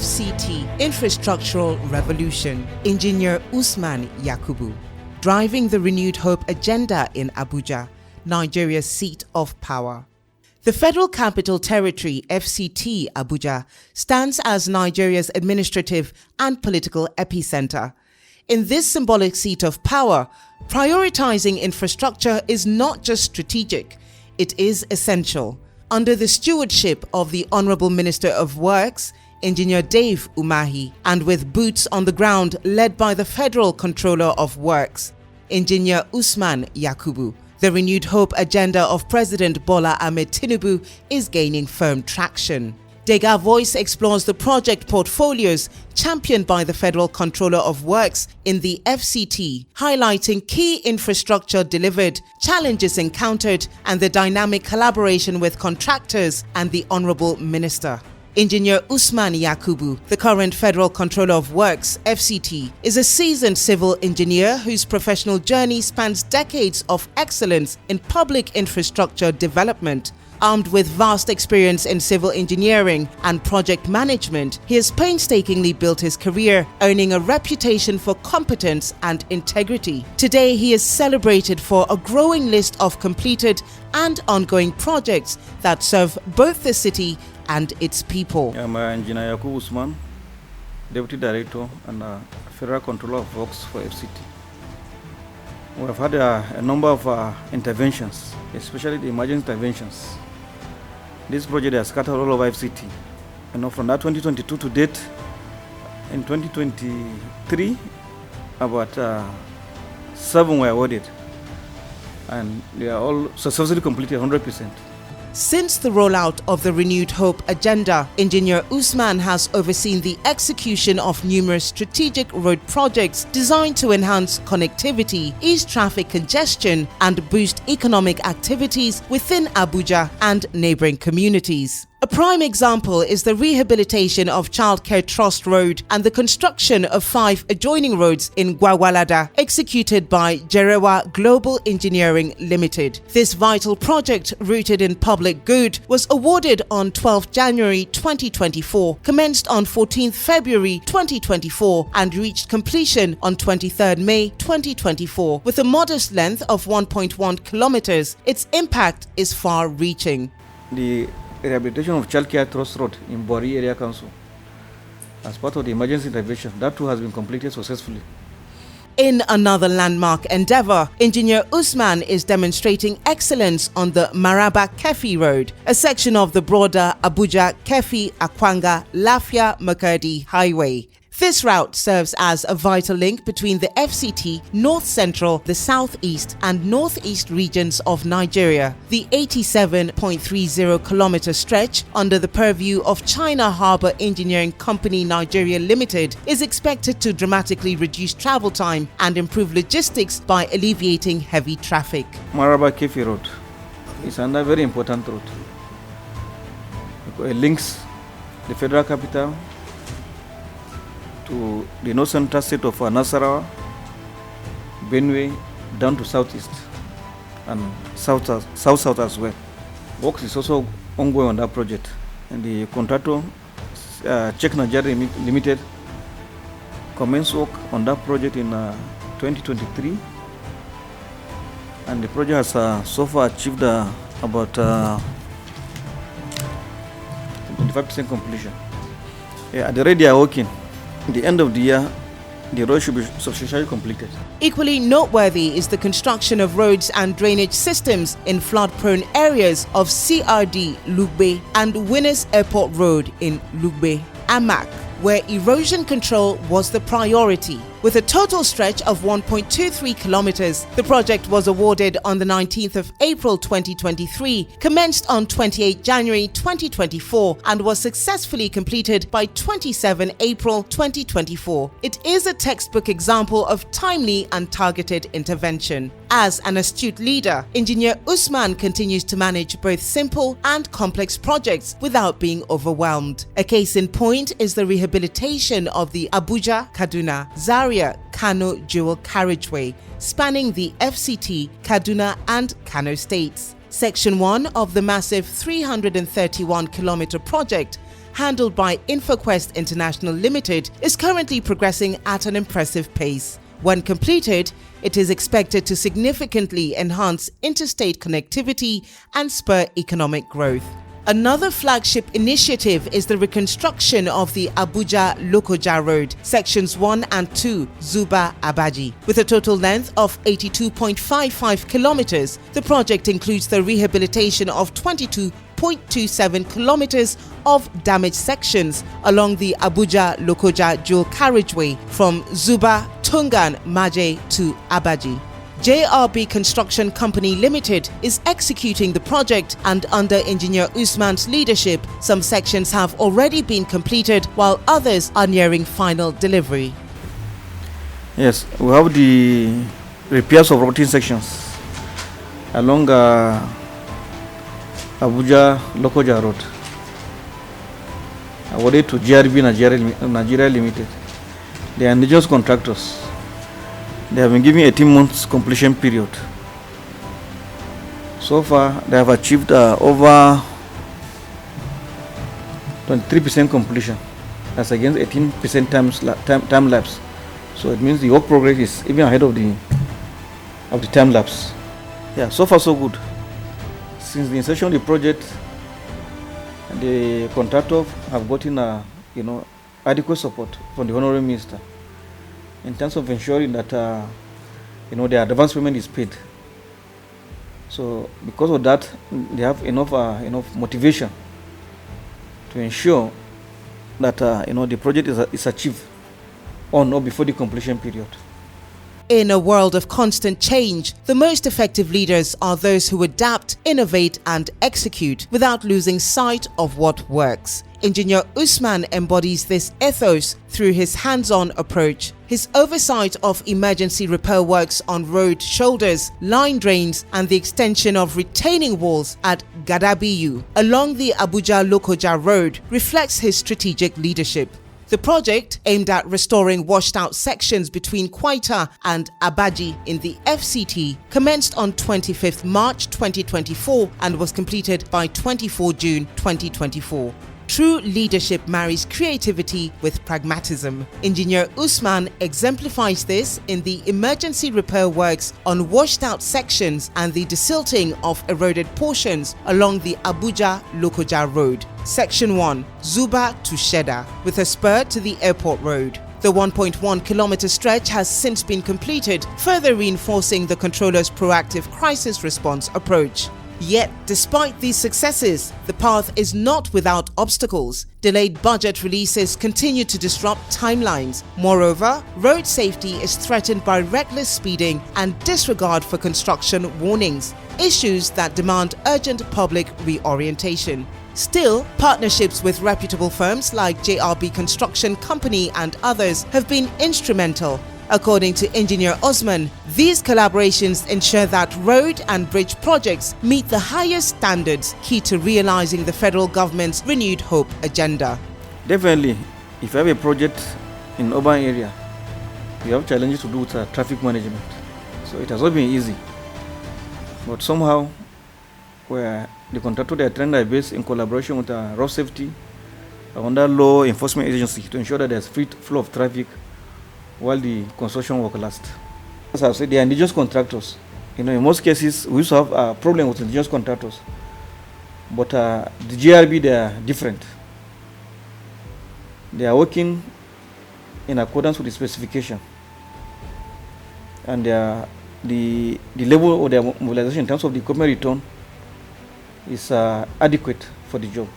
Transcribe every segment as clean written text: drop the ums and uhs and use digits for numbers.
FCT Infrastructural Revolution, Engineer Usman Yakubu, driving the renewed hope agenda in Abuja, Nigeria's seat of power. The Federal Capital Territory, FCT Abuja, stands as Nigeria's administrative and political epicentre. In this symbolic seat of power, prioritising infrastructure is not just strategic, it is essential. Under the stewardship of the Honourable Minister of Works, Engineer Umahi, and with boots on the ground led by the Federal Controller of Works, Engineer Usman Yakubu, the renewed hope agenda of President Bola Ahmed Tinubu is gaining firm traction. DEGA VOICE explores the project portfolios championed by the Federal Controller of Works in the FCT, highlighting key infrastructure delivered, challenges encountered, and the dynamic collaboration with contractors and the Honourable Minister. Engineer Usman Yakubu, the current Federal Controller of Works, FCT, is a seasoned civil engineer whose professional journey spans decades of excellence in public infrastructure development. Armed with vast experience in civil engineering and project management, he has painstakingly built his career, earning a reputation for competence and integrity. Today, he is celebrated for a growing list of completed and ongoing projects that serve both the city and its people. I'm Engineer Yakubu Usman, Deputy Director and Federal Controller of Works for FCT. We have had a number of interventions, especially the emergency interventions. This project has scattered all over FCT. From that 2022 to date, in 2023, about 7 were awarded, and they are all successfully completed 100%. Since the rollout of the renewed hope agenda, Engineer Usman has overseen the execution of numerous strategic road projects designed to enhance connectivity, ease traffic congestion, and boost economic activities within Abuja and neighboring communities. A prime example is the rehabilitation of Childcare Trust Road and the construction of 5 adjoining roads in Gwagwalada, executed by Jerewa Global Engineering Limited. This vital project, rooted in public good, was awarded on 12 January 2024, commenced on 14 February 2024, and reached completion on 23 May 2024. With a modest length of 1.1 kilometers, its impact is far-reaching. The rehabilitation of Childcare Trust Road in Bori Area Council, as part of the emergency intervention, that too has been completed successfully. In another landmark endeavour, Engineer Usman is demonstrating excellence on the Maraba-Kefi Road, a section of the broader Abuja-Kefi-Akwanga-Lafia-Makurdi Highway. This route serves as a vital link between the FCT, North Central, the Southeast and Northeast regions of Nigeria. The 87.30-kilometer stretch under the purview of China Harbour Engineering Company Nigeria Limited is expected to dramatically reduce travel time and improve logistics by alleviating heavy traffic. Maraba-Kefi Road is another very important road. It links the federal capital to the north central state of Nasarawa, Benue, down to southeast and south as well. Works is also ongoing on that project, and the contractor, Czech Nigeria Limited, commenced work on that project in 2023, and the project has so far achieved about 25% completion. At the rate they are working, at the end of the year, the road should be substantially completed. Equally noteworthy is the construction of roads and drainage systems in flood-prone areas of CRD Lugbe and Winners Airport Road in Lugbe, Amak, where erosion control was the priority. With a total stretch of 1.23 kilometers, the project was awarded on the 19th of April 2023, commenced on 28 January 2024, and was successfully completed by 27 April 2024. It is a textbook example of timely and targeted intervention. As an astute leader, Engineer Usman continues to manage both simple and complex projects without being overwhelmed. A case in point is the rehabilitation of the Abuja-Kaduna Zaria-Kano dual carriageway, spanning the FCT, Kaduna and Kano states. Section 1 of the massive 331-kilometer project handled by InfoQuest International Limited, is currently progressing at an impressive pace. When completed, it is expected to significantly enhance interstate connectivity and spur economic growth. Another flagship initiative is the reconstruction of the Abuja-Lokoja Road, sections 1 and 2, Zuba-Abaji. With a total length of 82.55 kilometers, the project includes the rehabilitation of 22.27 kilometers of damaged sections along the Abuja-Lokoja dual carriageway from Zuba, Tungan, Maje to Abaji. JRB Construction Company Limited is executing the project, and under Engineer Usman's leadership, some sections have already been completed while others are nearing final delivery. Yes, we have the repairs of routine sections along Abuja-Lokoja Road, awarded to JRB Nigeria Limited. They are indigenous contractors. They have been given 18 months completion period. So far, they have achieved over 23% completion, as against 18% time lapse. So it means the work progress is even ahead of the time lapse. Yeah, so far so good. Since the inception of the project, the contractor have gotten adequate support from the Honourable Minister in terms of ensuring that their advance payment is paid. So because of that, they have enough motivation to ensure that the project is achieved on or before the completion period. In a world of constant change, the most effective leaders are those who adapt, innovate and execute without losing sight of what works. Engineer Usman embodies this ethos through his hands-on approach. His oversight of emergency repair works on road shoulders, line drains and the extension of retaining walls at Gadabiyu along the Abuja-Lokoja Road reflects his strategic leadership. The project, aimed at restoring washed-out sections between Kwaita and Abaji in the FCT, commenced on 25th March 2024 and was completed by 24 June 2024. True leadership marries creativity with pragmatism. Engineer Usman exemplifies this in the emergency repair works on washed-out sections and the desilting of eroded portions along the Abuja-Lokoja Road. Section 1, Zuba to Sheda, with a spur to the airport road. The 1.1 kilometer stretch has since been completed, further reinforcing the controller's proactive crisis response approach. Yet, despite these successes, the path is not without obstacles. Delayed budget releases continue to disrupt timelines. Moreover, road safety is threatened by reckless speeding and disregard for construction warnings, issues that demand urgent public reorientation. Still, partnerships with reputable firms like JRB Construction Company and others have been instrumental. According to Engineer Usman, these collaborations ensure that road and bridge projects meet the highest standards key to realizing the federal government's renewed hope agenda. Definitely, if you have a project in urban area, you have challenges to do with traffic management. So it has not been easy. But somehow, where the contractor they are trying their best in collaboration with road safety, under law enforcement agency to ensure that there's free flow of traffic while the construction work lasts. As I said, they are indigenous contractors. In most cases, we used to have a problem with indigenous contractors. But the GRB, they are different. They are working in accordance with the specification. And the level of their mobilization in terms of the equipment return is adequate for the job.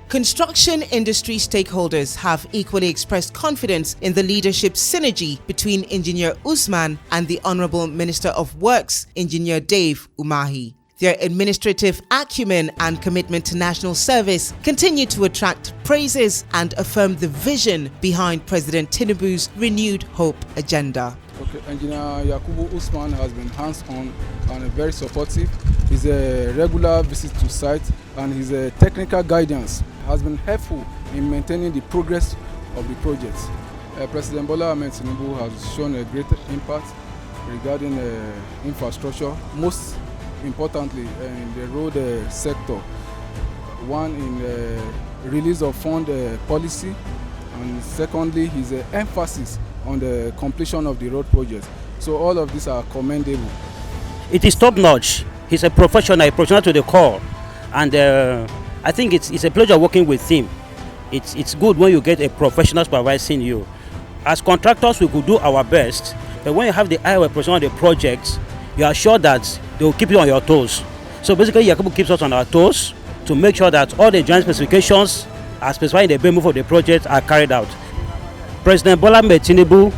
Construction industry stakeholders have equally expressed confidence in the leadership synergy between Engineer Usman and the Honourable Minister of Works, Engineer Dave Umahi. Their administrative acumen and commitment to national service continue to attract praises and affirm the vision behind President Tinubu's renewed hope agenda. Okay, Engineer Yakubu Usman has been hands-on and very supportive. His regular visit to site and his technical guidance has been helpful in maintaining the progress of the project. President Bola Ahmed Tinubu has shown a great impact regarding infrastructure, most importantly in the road sector. one in release of fund policy, and secondly his emphasis on the completion of the road project. So all of these are commendable. It is top-notch. He's a professional to the core, and I think it's a pleasure working with him. It's good when you get a professional supervising you. As contractors, we could do our best, but when you have the eye of a professional on the project, you are sure that they will keep you on your toes. So basically, Yakubu keeps us on our toes to make sure that all the joint specifications as specified in the BEMU of the project are carried out. President Bola Tinubu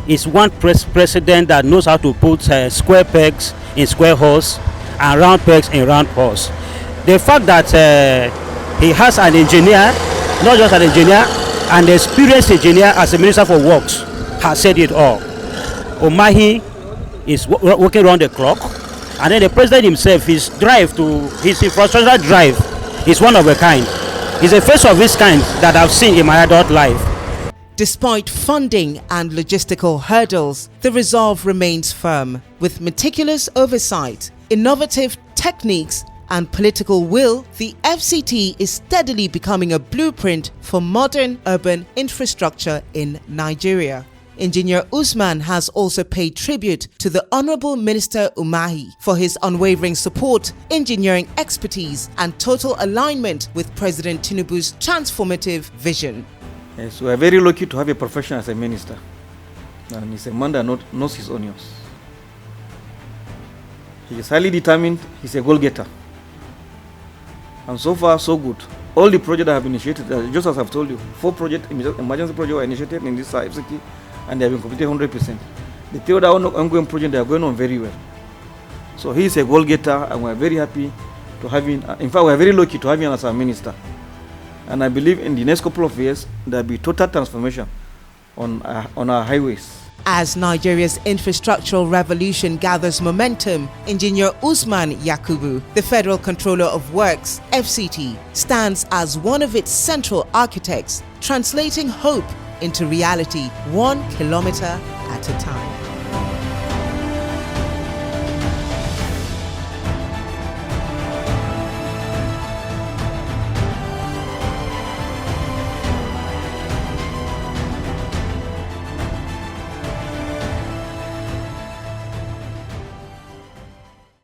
is one president that knows how to put square pegs in square holes and round pegs in round holes. The fact that he has an engineer, not just an engineer, an experienced engineer as a Minister for Works, has said it all. Umahi is working around the clock, and then the president himself, his infrastructural drive is one of a kind. It's the first of its kind that I've seen in my adult life. Despite funding and logistical hurdles, the resolve remains firm. With meticulous oversight, innovative techniques, and political will, the FCT is steadily becoming a blueprint for modern urban infrastructure in Nigeria. Engineer Usman has also paid tribute to the Honourable Minister Umahi for his unwavering support, engineering expertise, and total alignment with President Tinubu's transformative vision. Yes, we are very lucky to have a professional as a minister, and he's a man that knows his onions. He is highly determined, he's a goal-getter. And so far, so good. All the projects that have been initiated, just as I've told you, 4 emergency projects were initiated in this FCT, and they have been completed 100%. The 3 other ongoing projects, they are going on very well. So he is a goal-getter, and we are very happy to have him. In fact, we are very lucky to have him as our minister. And I believe in the next couple of years, there will be total transformation on our highways. As Nigeria's infrastructural revolution gathers momentum, Engineer Usman Yakubu, the Federal Controller of Works, FCT, stands as one of its central architects, translating hope into reality 1 kilometer at a time.